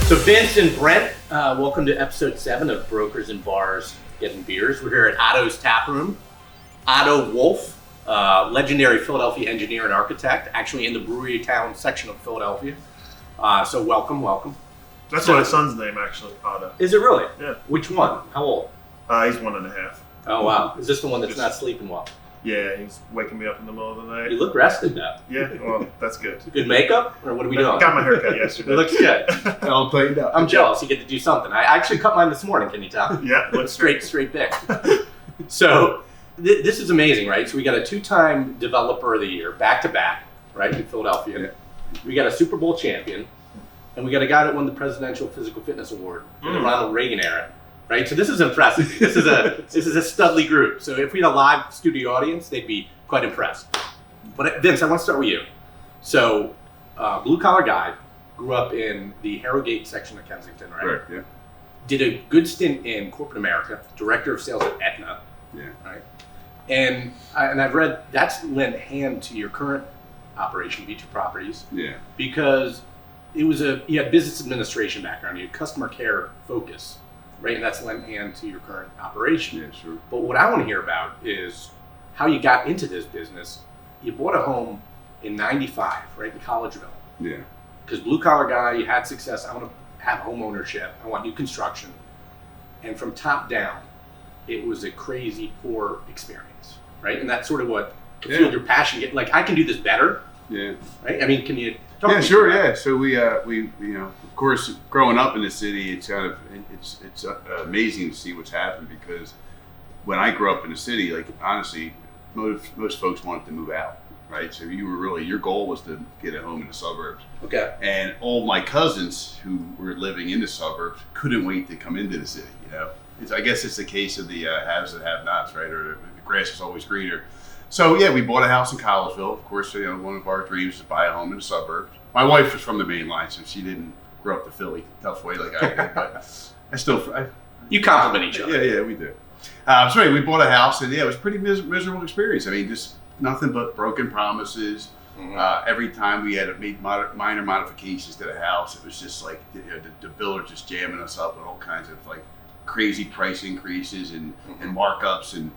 So Vince and Brent, welcome to episode 7 of Brokers and Bars Getting Beers. We're here at Otto's Tap Room. Otto Wolf, legendary Philadelphia engineer and architect, actually in the Brewery Town section of Philadelphia. So welcome. That's my son's name, actually, Otto. Is it really? Yeah. Which one? How old? He's 1.5. Oh, wow. Is this the one that's not sleeping well? Yeah, he's waking me up in the middle of the night. You look rested though. Yeah, well, that's good. Good makeup? Or what are we doing? I got my haircut yesterday. It looks good. I'll play it up. I'm jealous. You get to do something. I actually cut mine this morning, can you tell? Yeah. Looks straight pick. So this is amazing, right? So we got a 2-time developer of the year, back-to-back, right, in Philadelphia. Yeah. We got a Super Bowl champion, and we got a guy that won the Presidential Physical Fitness Award in the Ronald Reagan era, right? So this is impressive. This is a studly group. So if we had a live studio audience, they'd be quite impressed. But Vince, I want to start with you. So blue collar guy, grew up in the Harrogate section of Kensington, right? Right, yeah. Did a good stint in corporate America, director of sales at Aetna. Yeah. Right. And I've read that's lent hand to your current operation, V2 Properties. Yeah. Because you had business administration background, you had customer care focus, right? And that's lent hand to your current operation. Yeah, sure. But what I want to hear about is how you got into this business. You bought a home in '95, right, in Collegeville. Yeah. Because blue collar guy, you had success. I want to have home ownership. I want new construction. And from top down, it was a crazy poor experience, right? And that's sort of what fueled your passion. Like, I can do this better. Yeah. Right? I mean, can you talk Yeah, me sure. through that? Yeah. So we of course, growing up in the city, it's kind of it's amazing to see what's happened, because when I grew up in the city, like, honestly, most folks wanted to move out, right? So your goal was to get a home in the suburbs. Okay. And all my cousins who were living in the suburbs couldn't wait to come into the city. I guess it's the case of the haves and have-nots, right? Or the grass is always greener. So yeah, we bought a house in Collegeville. Of course, one of our dreams is to buy a home in the suburbs. My wife was from the main line, so she didn't grow up to Philly tough way like I did, but You compliment each other. Yeah, we do. So anyway, we bought a house, and yeah, it was a pretty miserable experience. I mean, just nothing but broken promises. Mm-hmm. Every time we had to make minor modifications to the house, it was just like the builder just jamming us up with all kinds of like crazy price increases and markups, and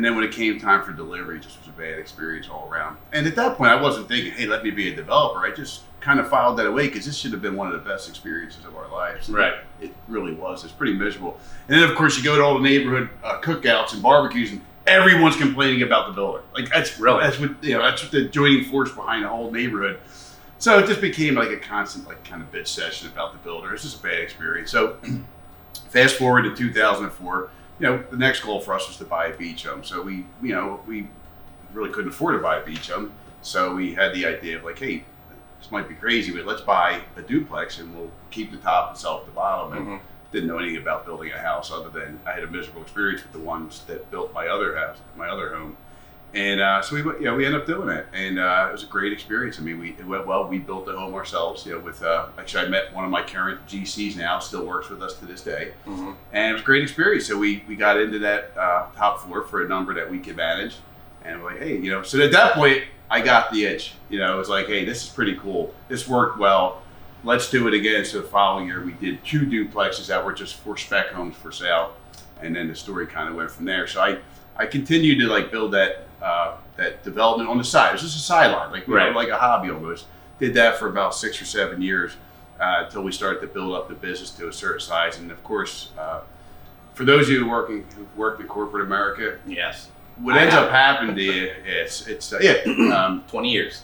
then when it came time for delivery, it just was a bad experience all around. And at that point, I wasn't thinking, hey, let me be a developer. I just kind of filed that away, because this should have been one of the best experiences of our lives. Right. It really was. It's pretty miserable. And then, of course, you go to all the neighborhood cookouts and barbecues, and everyone's complaining about the builder. Like, that's what the joining force behind the whole neighborhood. So it just became like a constant, like, kind of bitch session about the builder. It's just a bad experience. So fast forward to 2004, the next goal for us was to buy a beach home. So we really couldn't afford to buy a beach home. So we had the idea of like, hey, this might be crazy, but let's buy a duplex and we'll keep the top and sell the bottom. And didn't know anything about building a house, other than I had a miserable experience with the ones that built my other home. And so we ended up doing it, and it was a great experience. I mean, it went well. We built the home ourselves. With actually, I met one of my current GCs now, still works with us to this day, and it was a great experience. So we got into that top floor for a number that we could manage, and we're like, hey, so at that point, I got the itch. It was like, hey, this is pretty cool. This worked well. Let's do it again. So the following year, we did 2 duplexes that were just for spec homes for sale, and then the story kind of went from there. So I continued to like build that development on the side. It was just a sideline, like like a hobby almost. Did that for about 6 or 7 years until we started to build up the business to a certain size. And of course, for those of you who've worked in corporate America, yes, what ends up happening to you is 20 years.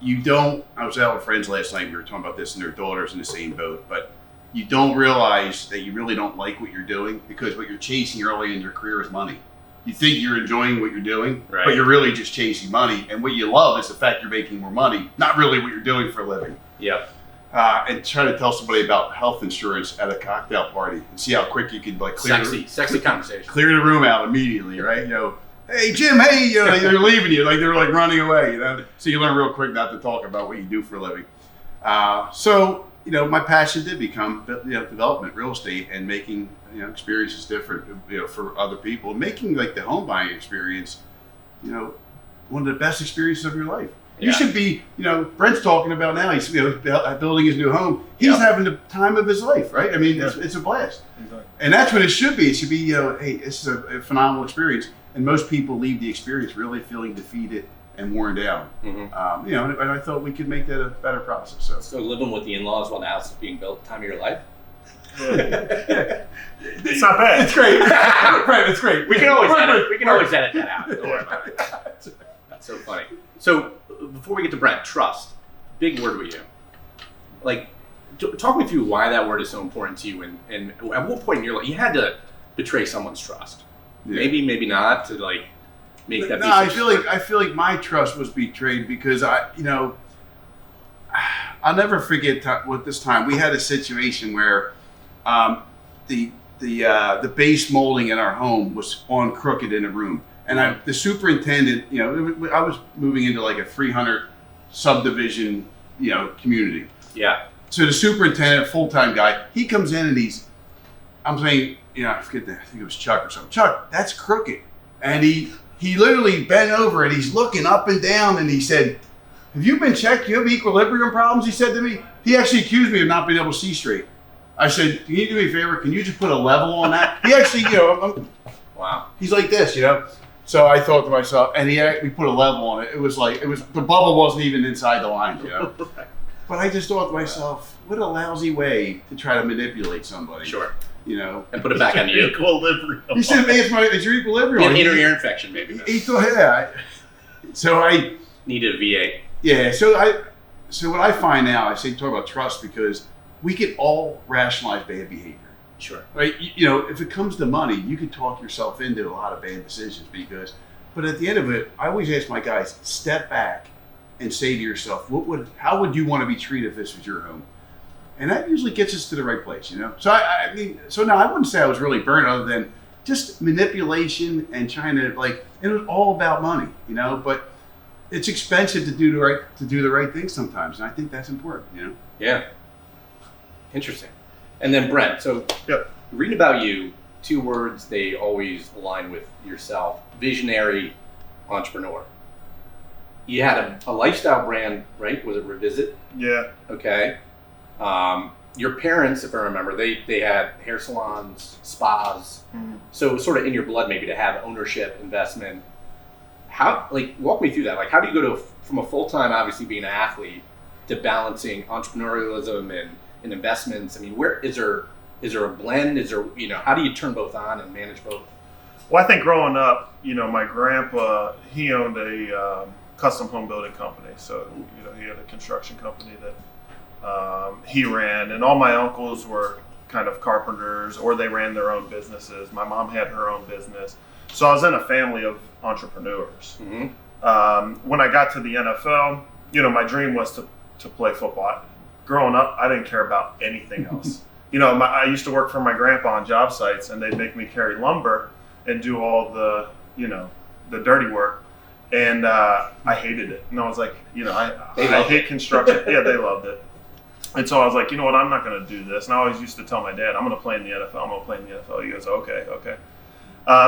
I was out with friends last night. We were talking about this, and their daughter's in the same boat, but you don't realize that you really don't like what you're doing, because what you're chasing early in your career is money. You think you're enjoying what you're doing, but you're really just chasing money. And what you love is the fact you're making more money, not really what you're doing for a living. Yeah. And try to tell somebody about health insurance at a cocktail party and see how quick you can like sexy conversation. Clear the room out immediately, right? Hey Jim, hey, they're leaving you, like they're like running away, So you learn real quick not to talk about what you do for a living. So my passion did become development, real estate, and making experiences different for other people, making like the home buying experience one of the best experiences of your life. You should be, Brent's talking about now, he's building his new home. He's having the time of his life, right? I mean, it's a blast. Exactly. And that's what it should be. It should be, hey, this is a phenomenal experience. And most people leave the experience really feeling defeated and worn down. Mm-hmm. And I thought we could make that a better process. So living with the in-laws while the house is being built, time of your life? It's not bad. It's great. Right, it's great. We can always edit that out. Don't worry about it. That's so funny. So before we get to Brent, trust, big word with you. Like, talk me through why that word is so important to you, and at what point in your life you had to betray someone's trust. Yeah. Maybe not to like make that. No, I feel like my trust was betrayed because I'll never forget what this time we had a situation where the base molding in our home was on crooked in a room. And the superintendent, I was moving into like a 300 subdivision, community. Yeah. So the superintendent, full-time guy, he comes in and I'm saying, I forget that, I think it was Chuck or something. Chuck, that's crooked. And he literally bent over and he's looking up and down and he said, have you been checked? Do you have equilibrium problems? He said to me. He actually accused me of not being able to see straight. I said, can you do me a favor? Can you just put a level on that? He actually, wow. He's like this, So I thought to myself, and we put a level on it. It was the bubble wasn't even inside the lines, But I just thought to myself, what a lousy way to try to manipulate somebody. Sure. And put it back on you. Equilibrium. He said, man, it's your equilibrium. An inner ear infection, maybe. He thought, So I needed a VA. Yeah. So what I find now, I say talk about trust because we can all rationalize bad behavior. Sure. Right. If it comes to money, you can talk yourself into a lot of bad decisions but at the end of it, I always ask my guys, step back and say to yourself, how would you want to be treated if this was your home? And that usually gets us to the right place, So so now I wouldn't say I was really burnt other than just manipulation and trying to it was all about money, but it's expensive to do the right thing sometimes. And I think that's important, Yeah. Interesting. And then Brent, so reading about you, 2 words they always align with yourself: visionary, entrepreneur. You had a lifestyle brand, right? Was it Revisit? Yeah. Okay. Your parents, if I remember, they had hair salons, spas. Mm-hmm. So it was sort of in your blood maybe to have ownership, investment. How, walk me through that. How do you go from a full-time, obviously being an athlete, to balancing entrepreneurialism and investments? I mean, where is there a blend? Is there, how do you turn both on and manage both? Well, I think growing up, my grandpa, he owned a custom home building company. So, he had a construction company that he ran, and all my uncles were kind of carpenters or they ran their own businesses. My mom had her own business. So I was in a family of entrepreneurs. Mm-hmm. When I got to the NFL, my dream was to play football. Growing up, I didn't care about anything else. I used to work for my grandpa on job sites, and they'd make me carry lumber and do all the, the dirty work. And I hated it. And I was like, I hate construction. Yeah, they loved it. And so I was like, you know what, I'm not going to do this. And I always used to tell my dad, I'm going to play in the NFL. I'm going to play in the NFL. He goes, okay.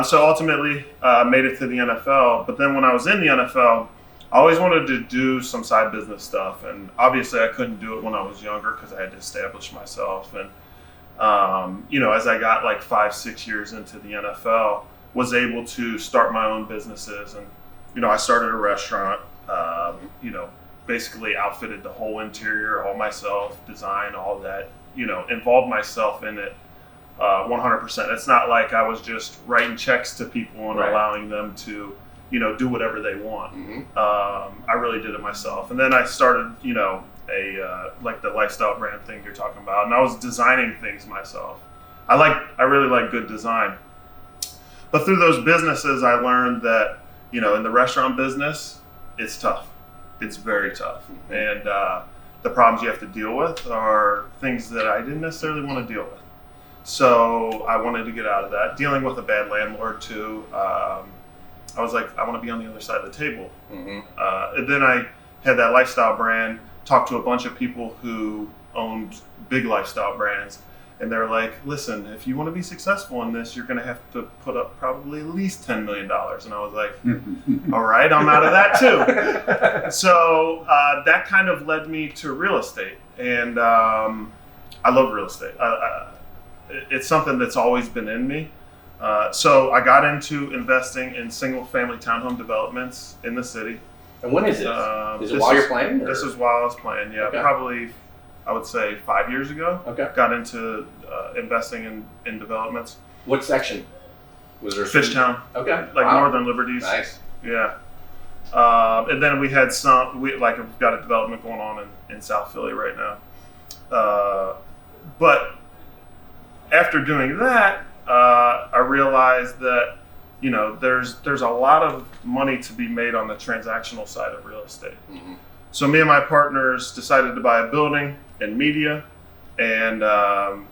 So ultimately, made it to the NFL. But then when I was in the NFL, I always wanted to do some side business stuff. And obviously, I couldn't do it when I was younger because I had to establish myself. And, as I got 5-6 years into the NFL, was able to start my own businesses. And, I started a restaurant, basically outfitted the whole interior all myself, design all that, involved myself in it 100%. It's not like I was just writing checks to people and allowing them to, do whatever they want. Mm-hmm. I really did it myself. And then I started, the lifestyle brand thing you're talking about, and I was designing things myself. I really like good design. But through those businesses, I learned that, in the restaurant business, it's tough. It's very tough. And the problems you have to deal with are things that I didn't necessarily want to deal with. So I wanted to get out of that. Dealing with a bad landlord too, I was like, I want to be on the other side of the table. Mm-hmm. And then I had that lifestyle brand, talked to a bunch of people who owned big lifestyle brands. And they're like, listen, if you want to be successful in this, you're going to have to put up probably at least $10 million. And I was like, all right, I'm out of that too. So that kind of led me to real estate. And I love real estate. It's something that's always been in me. So I got into investing in single family townhome developments in the city. And when is this? Is it while you're playing? Or? This is while I was playing, yeah. Okay. Probably, I would say 5 years ago. Okay. Got into investing in developments. What section? Was there? Fishtown. Okay. Like Northern Liberties. Nice. Yeah. And then we had we've got a development going on in South Philly right now. But after doing that, I realized that, you know, there's a lot of money to be made on the transactional side of real estate. Mm-hmm. So me and my partners decided to buy a building and media, and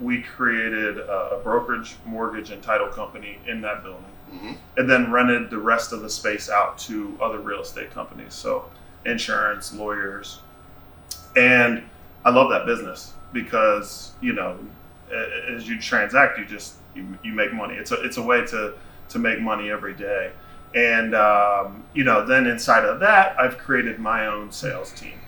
we created a brokerage, mortgage, and title company in that building, Mm-hmm. and then rented the rest of the space out to other real estate companies, so insurance, lawyers. And I love that business because, you know, as you transact, you make money. It's a way to make money every day. And, you know, then inside of that, I've created my own sales team.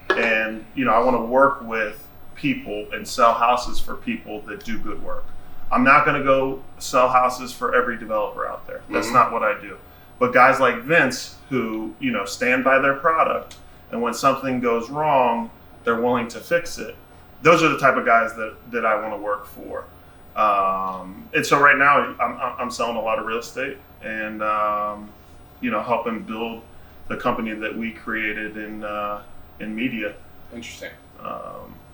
And, you know, I want to work with people and sell houses for people that do good work. I'm not going to go sell houses for every developer out there. That's not what I do. But guys like Vince who, you know, stand by their product, and when something goes wrong, they're willing to fix it. Those are the type of guys that I want to work for. And so right now I'm selling a lot of real estate and, you know, helping build the company that we created in media. Interesting.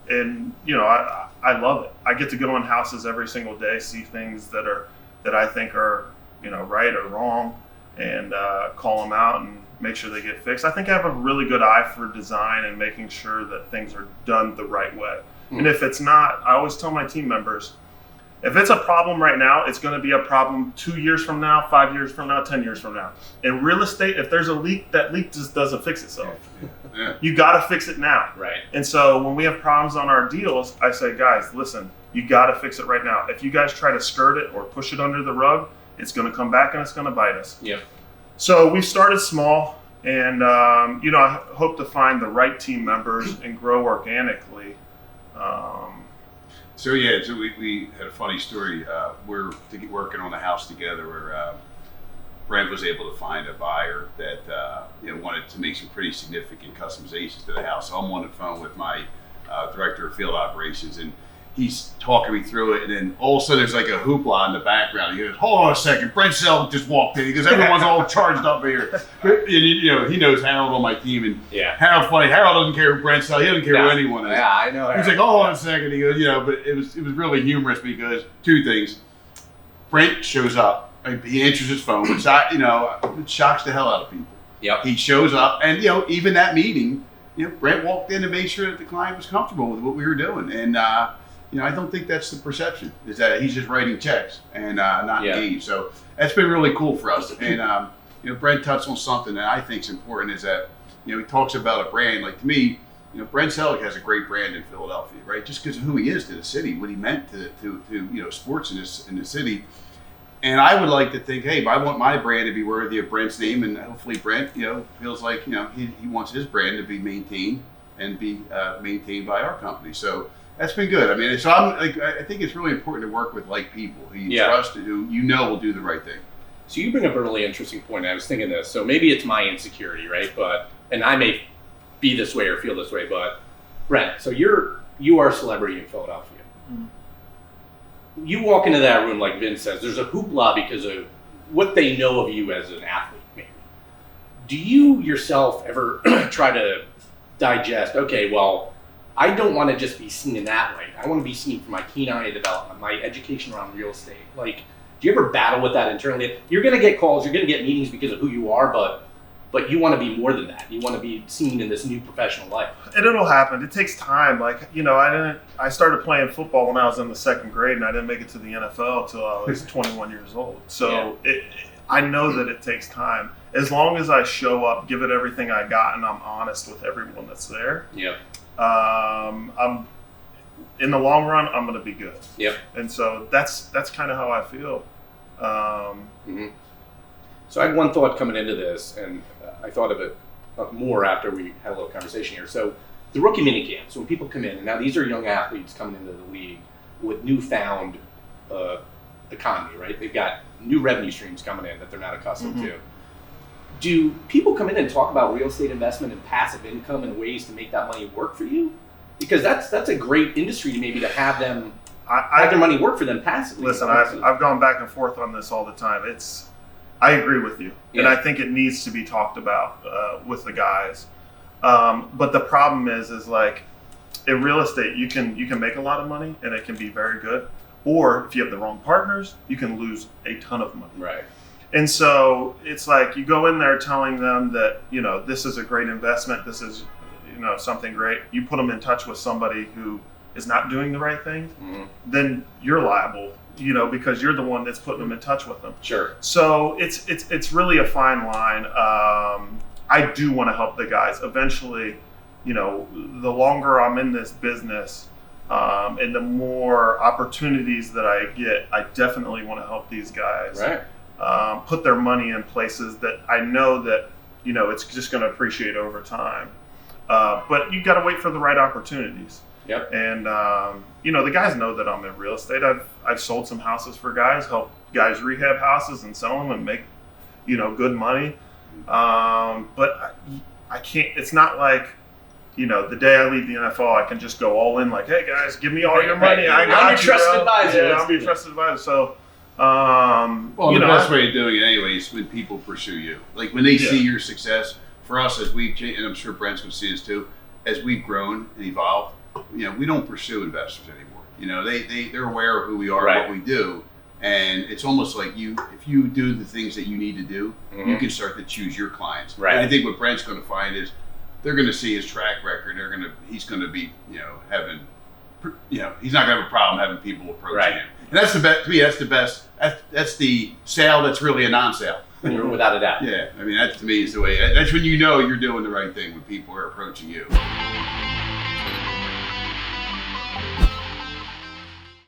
And, you know, I love it. I get to go in houses every single day, see things that I think are, you know, right or wrong, and call them out and make sure they get fixed. I think I have a really good eye for design and making sure that things are done the right way. And if it's not, I always tell my team members, if it's a problem right now, it's going to be a problem 2 years from now, 5 years from now, 10 years from now. In real estate, if there's a leak, that leak just doesn't fix itself. Yeah. You got to fix it now. Right. And so when we have problems on our deals, I say, guys, listen, you got to fix it right now. If you guys try to skirt it or push it under the rug, it's going to come back and it's going to bite us. Yep. So we started small, and you know, I hope to find the right team members and grow organically. So we had a funny story. We're working on a house together where Brent was able to find a buyer that you know, wanted to make some pretty significant customizations to the house. So I'm on the phone with my director of field operations, and he's talking me through it, and then all of a sudden there's like a hoopla in the background. He goes, "Hold on a second, Brent Celek just walked in." He goes, "Everyone's all charged up here." And you know, he knows Harold on my team, and Yeah. Harold's funny. Harold doesn't care who Brent Celek. He doesn't care who anyone is. Yeah, I know. He's like, "Oh, hold on a second." He goes, "You know," but it was really humorous because two things. Brent shows up. He answers his phone, which it shocks the hell out of people. Yep. He shows up, and you know, even that meeting, you know, Brent walked in to make sure that the client was comfortable with what we were doing, and you know, I don't think that's the perception, is that he's just writing checks and not engaged. So that's been really cool for us. And you know, Brent touched on something that I think is important, is that, you know, he talks about a brand. Like, to me, you know, Brent Celek has a great brand in Philadelphia, right? Just because of who he is to the city, what he meant to you know, sports in the city. And I would like to think, hey, I want my brand to be worthy of Brent's name, and hopefully Brent, you know, feels like, you know, he wants his brand to be maintained and be maintained by our company. So that's been good. I mean, so I think it's really important to work with like people who you trust, who you know will do the right thing. So you bring up a really interesting point. I was thinking this. So maybe it's my insecurity, right? And I may be this way or feel this way, but Brent, so you are a celebrity in Philadelphia. Mm-hmm. You walk into that room, like Vince says, there's a hoopla because of what they know of you as an athlete, maybe. Do you yourself ever try to digest, okay, well, I don't want to just be seen in that light. I want to be seen for my keen eye development, my education around real estate. Like, do you ever battle with that internally? You're going to get calls, you're going to get meetings because of who you are, but you want to be more than that. You want to be seen in this new professional life. And it'll happen. It takes time. Like, you know, I started playing football when I was in the second grade, and I didn't make it to the NFL until I was 21 years old. So I know that it takes time. As long as I show up, give it everything I got, and I'm honest with everyone that's there. Yeah. in the long run, I'm going to be good. Yep. And so that's kind of how I feel. So I had one thought coming into this, and I thought of it more after we had a little conversation here. So the rookie mini camps, when people come in, and now these are young athletes coming into the league with newfound economy, right? They've got new revenue streams coming in that they're not accustomed to. Do people come in and talk about real estate investment and passive income and ways to make that money work for you? Because that's a great industry maybe to have them have their money work for them passively. Listen, I've gone back and forth on this all the time. I agree with you, and I think it needs to be talked about with the guys. But the problem is like in real estate, you can make a lot of money and it can be very good, or if you have the wrong partners, you can lose a ton of money. Right. And so it's like you go in there telling them that this is a great investment, this is something great. You put them in touch with somebody who is not doing the right thing, then you're liable, because you're the one that's putting them in touch with them. Sure. So it's really a fine line. I do want to help the guys. Eventually, the longer I'm in this business, and the more opportunities that I get, I definitely want to help these guys. Right. Put their money in places that I know that it's just going to appreciate over time. But you got to wait for the right opportunities. Yep. And the guys know that I'm in real estate. I've sold some houses for guys, helped guys rehab houses and sell them and make good money. But I can't. It's not like the day I leave the NFL, I can just go all in. Like, hey guys, give me all your money. I got I'm your trusted advisor. Yeah, I'm your trusted advisor. So. The best way of doing it anyway is when people pursue you. Like when they see your success. For us, as we've changed, and I'm sure Brent's going to see this too, as we've grown and evolved, we don't pursue investors anymore. They're aware of who we are, what we do, and it's almost like if you do the things that you need to do, you can start to choose your clients. Right. And I think what Brent's going to find is they're going to see his track record. He's going to be having. He's not going to have a problem having people approaching him. And that's the best. To me, that's the best. That's the sale that's really a non-sale. Without a doubt. Yeah, I mean that to me is the way. That's when you're doing the right thing when people are approaching you.